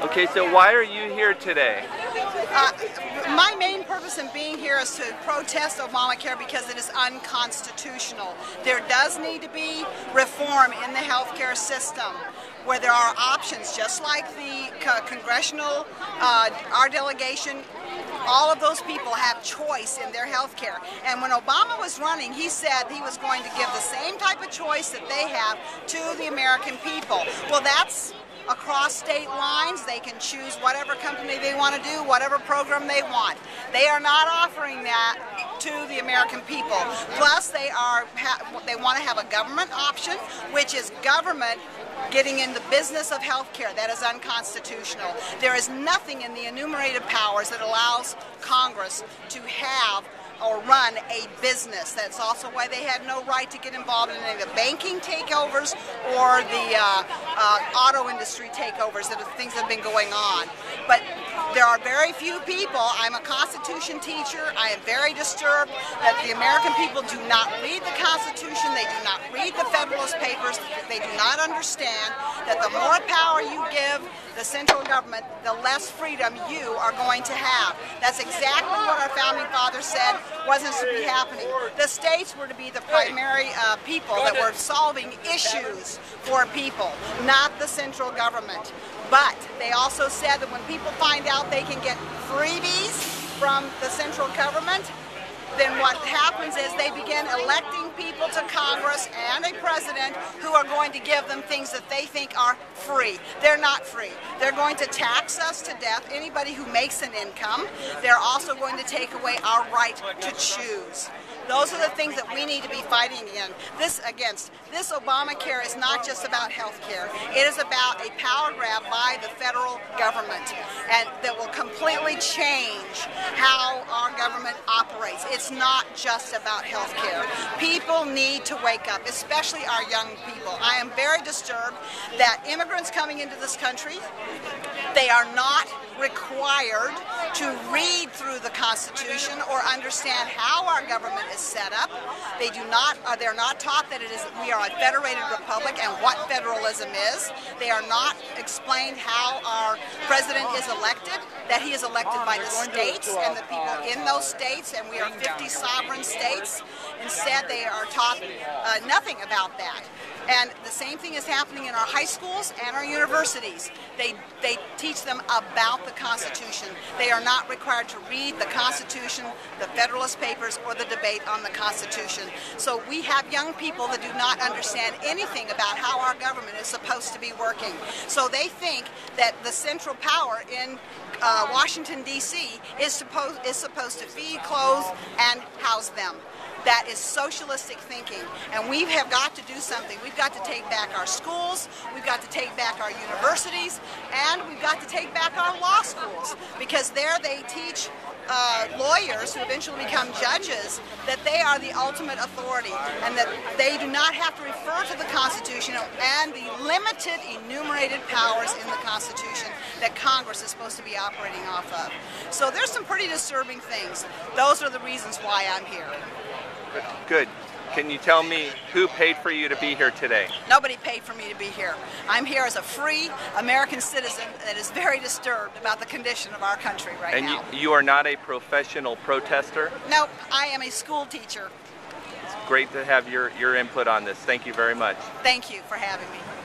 Okay, so why are you here today? My main purpose in being here is to protest Obamacare because it is unconstitutional. There does need to be reform in the healthcare system where there are options, just like the congressional, our delegation. All of those people have choice in their health care. And when Obama was running, he said he was going to give the same type of choice that they have to the American people. Well, that's across state lines. They can choose whatever company they want to do, whatever program they want. They are not offering that to the American people. Plus, they want to have a government option, which is government getting in the business of health care. That is unconstitutional. There is nothing in the enumerated powers that allows Congress to have or run a business. That's also why they had no right to get involved in any of the banking takeovers or the auto industry takeovers that are things that have been going on. But there are very few people. I'm a Constitution teacher. I am very disturbed that the American people do not read the Constitution. They do not read the Federalist Papers. They do not understand that the more power you give the central government, the less freedom you are going to have. That's exactly what our founding fathers said wasn't to be happening. The states were to be the primary people that were solving issues for people, not the central government. But they also said that when people find out they can get freebies from the central government, then what happens is they begin electing people to Congress and a president who are going to give them things that they think are free. They're not free. They're going to tax us to death, anybody who makes an income. They're also going to take away our right to choose. Those are the things that we need to be fighting against. This Obamacare is not just about health care. It is about a power grab by the federal government, and that will completely change how our government operates. It's not just about health care. People need to wake up, especially our young people. I am very disturbed that immigrants coming into this country, they are not required to read through the Constitution or understand how our government is set up. They're not taught that we are a federated republic and what federalism is. They are not explained how our president is elected, that he is elected by the states and the people in those states, and we are 50 sovereign states. Instead, they are taught nothing about that. And the same thing is happening in our high schools and our universities. They teach them about the Constitution. They are not required to read the Constitution, the Federalist Papers, or the debate on the Constitution. So we have young people that do not understand anything about how our government is supposed to be working. So they think that the central power in Washington, D.C. is supposed to feed, clothe, and house them. That is socialistic thinking, and we have got to do something. We've got to take back our schools, we've got to take back our universities, and we've got to take back our law schools, because there they teach lawyers who eventually become judges that they are the ultimate authority and that they do not have to refer to the Constitution and the limited enumerated powers in the Constitution that Congress is supposed to be operating off of. So there's some pretty disturbing things. Those are the reasons why I'm here. Good. Can you tell me who paid for you to be here today? Nobody paid for me to be here. I'm here as a free American citizen that is very disturbed about the condition of our country right now. And you are not a professional protester? Nope, I am a school teacher. It's great to have your input on this. Thank you very much. Thank you for having me.